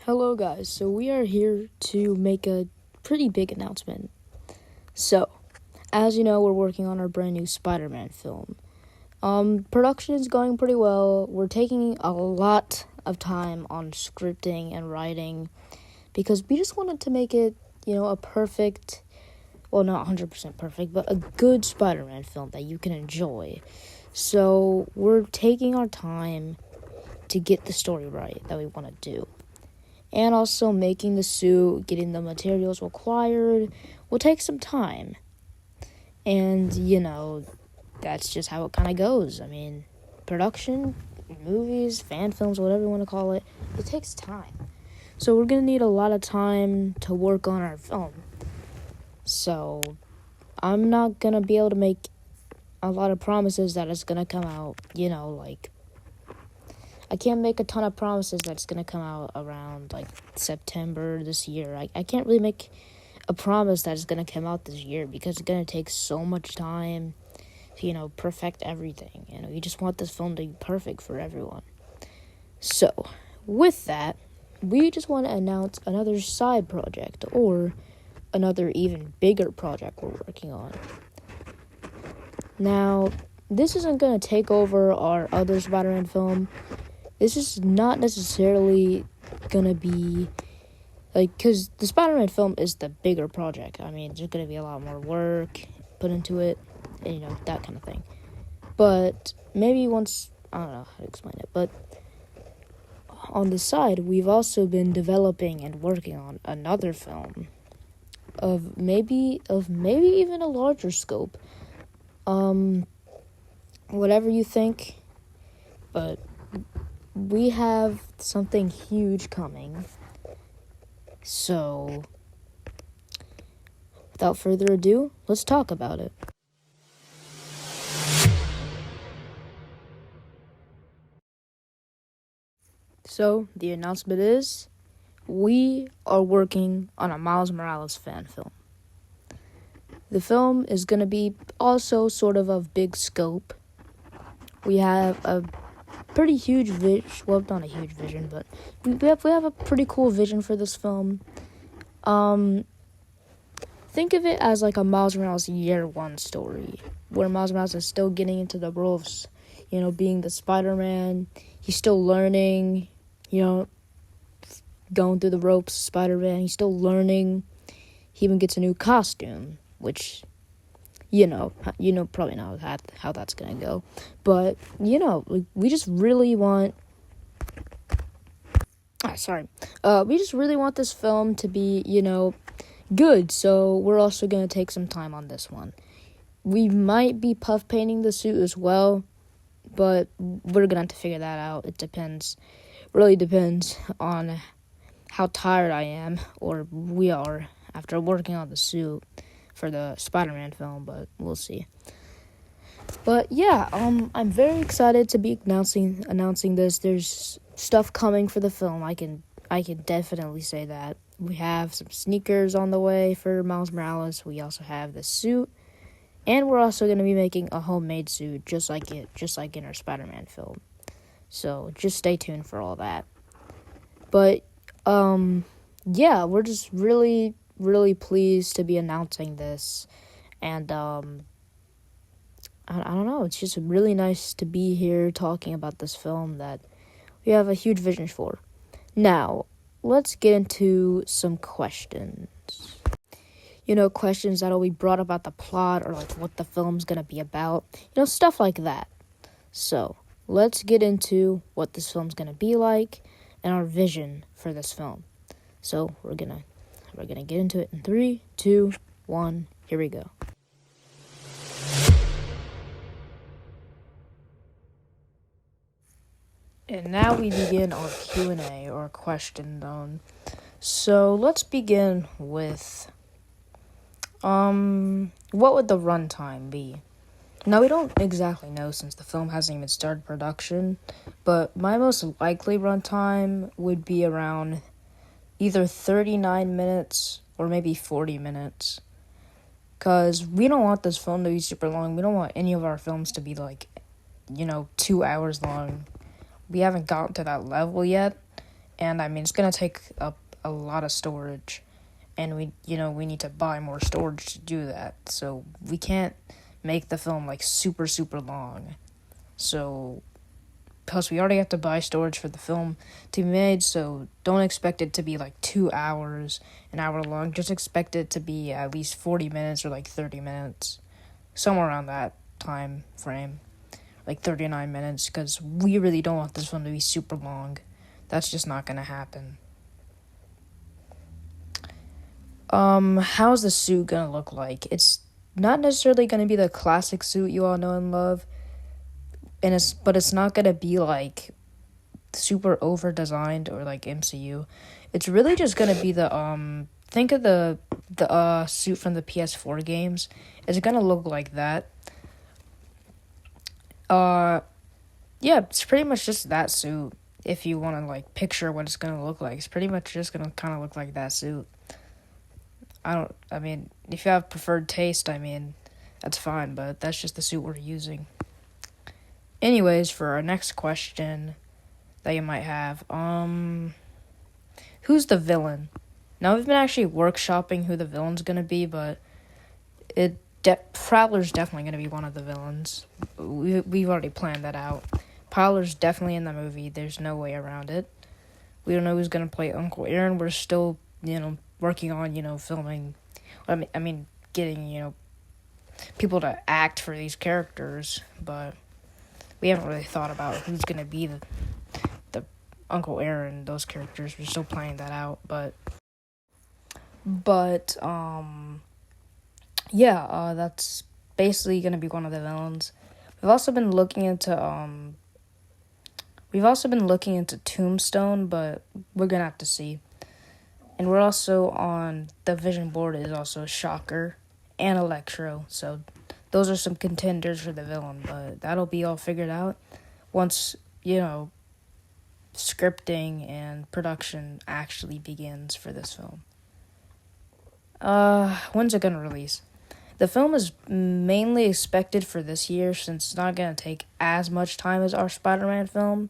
Hello guys, so we are here to make a pretty big announcement. So, as you know, we're working on our brand new Spider-Man film. Production is going pretty well. We're taking a lot of time on scripting and writing because we just wanted to make it, a perfect, well, not 100% perfect, but a good Spider-Man film that you can enjoy. So, we're taking our time to get the story right that we want to do. And also making the suit, getting the materials required will take some time. And, that's just how it kind of goes. I mean, production, movies, fan films, whatever you want to call it, it takes time. So we're going to need a lot of time to work on our film. So I'm not going to be able to make a lot of promises that it's going to come out, I can't make a ton of promises that it's going to come out around, September this year. I can't really make a promise that it's going to come out this year because it's going to take so much time to, perfect everything. You just want this film to be perfect for everyone. So, with that, we just want to announce another side project or another even bigger project we're working on. Now, this isn't going to take over our other Spider-Man film. This is not necessarily gonna be, because the Spider-Man film is the bigger project. I mean, there's gonna be a lot more work put into it, and, that kind of thing. But maybe once, I don't know how to explain it, but on the side, we've also been developing and working on another film of maybe even a larger scope. Whatever you think, but we have something huge coming. So, without further ado, let's talk about it. So, the announcement is, we are working on a Miles Morales fan film. The film is going to be also sort of big scope. We have a pretty huge vision. Well, not a huge vision, but we have a pretty cool vision for this film. Think of it as like a Miles Morales Year 1 story, where Miles Morales is still getting into the role of, being the Spider-Man. He's still learning, going through the ropes, Spider-Man. He's still learning. He even gets a new costume, which, probably know how that's gonna go. But, we just really want... we just really want this film to be, good. So we're also gonna take some time on this one. We might be puff painting the suit as well, but we're gonna have to figure that out. It depends. Really depends on how tired I am, or we are, after working on the suit for the Spider-Man film, but we'll see. But yeah, I'm very excited to be announcing this. There's stuff coming for the film. I can definitely say that. We have some sneakers on the way for Miles Morales. We also have the suit, and we're also going to be making a homemade suit just like in our Spider-Man film. So just stay tuned for all that. But yeah, we're just really, really pleased to be announcing this, and I don't know, it's just really nice to be here talking about this film that we have a huge vision for. Now, let's get into some questions. Questions that'll be brought about the plot or what the film's gonna be about, stuff like that. So, let's get into what this film's gonna be like and our vision for this film. So, we're gonna get into it in 3, 2, 1, here we go. And now we begin our Q&A, or question zone. So let's begin with, what would the runtime be? Now, we don't exactly know since the film hasn't even started production, but my most likely runtime would be around either 39 minutes or maybe 40 minutes. Because we don't want this film to be super long. We don't want any of our films to be 2 hours long. We haven't gotten to that level yet, and I mean it's gonna take up a lot of storage, and we need to buy more storage to do that. So we can't make the film like super super long. So plus we already have to buy storage for the film to be made, so don't expect it to be like 2 hours, an hour long. Just expect it to be at least 40 minutes or like 30 minutes, somewhere around that time frame, like 39 minutes, because we really don't want this film to be super long. That's just not gonna happen. How's the suit gonna look like? It's not necessarily gonna be the classic suit you all know and love, but it's not gonna be like super over designed or like MCU. It's really just gonna be the think of the suit from the PS4 games. It's gonna look like that. Yeah, it's pretty much just that suit. If you want to like picture what it's gonna look like, it's pretty much just gonna kind of look like that suit. I mean, if you have preferred taste, I mean, that's fine, but that's just the suit we're using. Anyways, for our next question that you might have, who's the villain? Now, we've been actually workshopping who the villain's gonna be, but Prowler's definitely gonna be one of the villains. We've already planned that out. Prowler's definitely in the movie. There's no way around it. We don't know who's gonna play Uncle Aaron. We're still, working on, filming. I mean, getting, people to act for these characters, but we haven't really thought about who's gonna be the Uncle Aaron, those characters. We're still planning that out, but yeah, that's basically gonna be one of the villains. We've also been looking into Tombstone, but we're gonna have to see. And we're also on the vision board is also Shocker and Electro, so those are some contenders for the villain, but that'll be all figured out once, scripting and production actually begins for this film. When's it gonna release? The film is mainly expected for this year since it's not gonna take as much time as our Spider-Man film,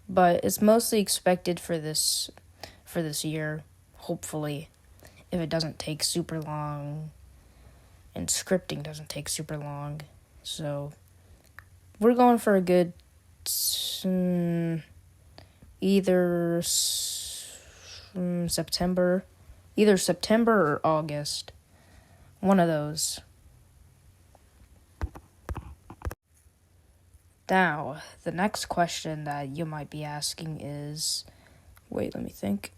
but it's mostly expected for this year, hopefully, if it doesn't take super long and scripting doesn't take super long. So we're going for a good either September or August, one of those. Now, the next question that you might be asking is, wait, let me think.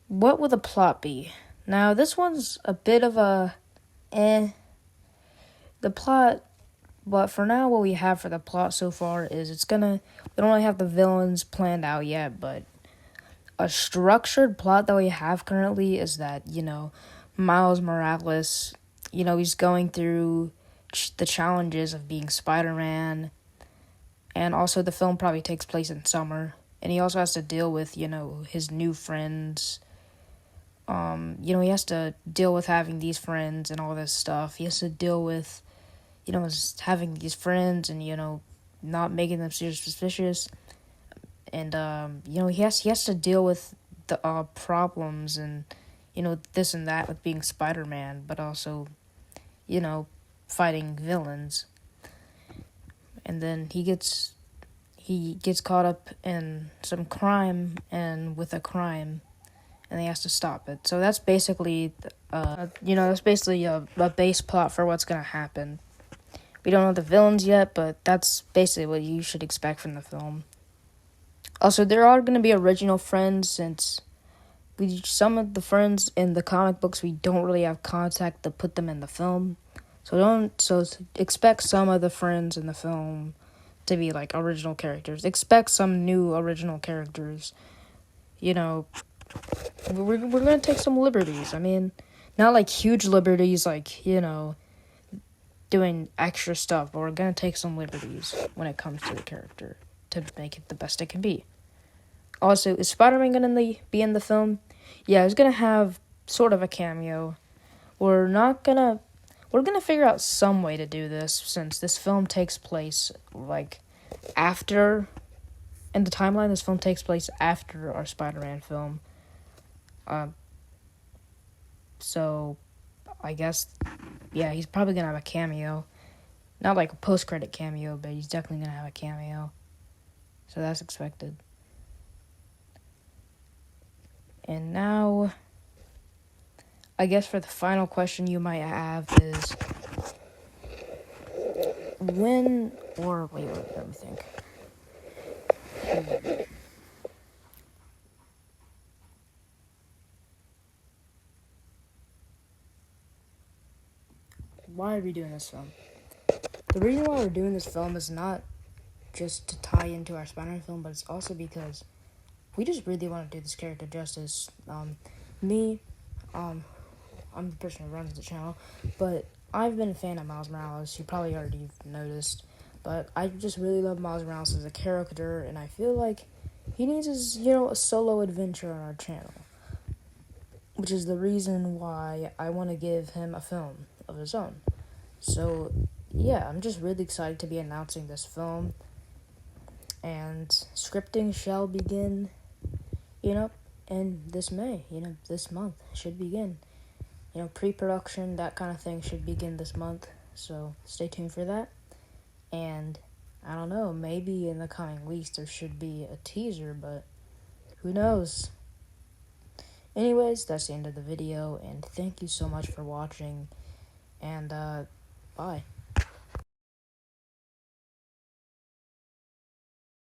What will the plot be? Now, this one's a bit of a the plot, but for now, what we have for the plot so far is we don't really have the villains planned out yet, but a structured plot that we have currently is that, Miles Morales, he's going through the challenges of being Spider-Man, and also the film probably takes place in summer, and he also has to deal with, his new friends. He has to deal with having these friends and all this stuff. He has to deal with, having these friends and, not making them suspicious. And, he has to deal with the problems and, this and that with being Spider-Man, but also, fighting villains. And then he gets caught up in some crime and with a crime, and he has to stop it. So that's basically, a base plot for what's gonna happen. We don't know the villains yet, but that's basically what you should expect from the film. Also, there are gonna be original friends since some of the friends in the comic books we don't really have contact to put them in the film. So expect some of the friends in the film to be like original characters. Expect some new original characters. We're gonna take some liberties. I mean, not like huge liberties, like doing extra stuff, but we're gonna take some liberties when it comes to the character to make it the best it can be. Also, is Spider-Man gonna be in the film? Yeah, he's gonna have sort of a cameo. We're gonna figure out some way to do this since this film takes place like after, in the timeline, this film takes place after our Spider-Man film. So, I guess, yeah, he's probably gonna have a cameo. Not like a post-credit cameo, but he's definitely gonna have a cameo. So that's expected. And now, I guess for the final question you might have is, let me think. Why are we doing this film? The reason why we're doing this film is not just to tie into our Spider-Man film, but it's also because we just really want to do this character justice. I'm the person who runs the channel, but I've been a fan of Miles Morales. You probably already noticed, but I just really love Miles Morales as a character, and I feel like he needs his, a solo adventure on our channel, which is the reason why I want to give him a film of his own. So, yeah, I'm just really excited to be announcing this film, and scripting shall begin, in this May, this month should begin. Pre-production, that kind of thing should begin this month, so stay tuned for that. And I don't know, maybe in the coming weeks there should be a teaser, but who knows? Anyways, that's the end of the video, and thank you so much for watching, and bye.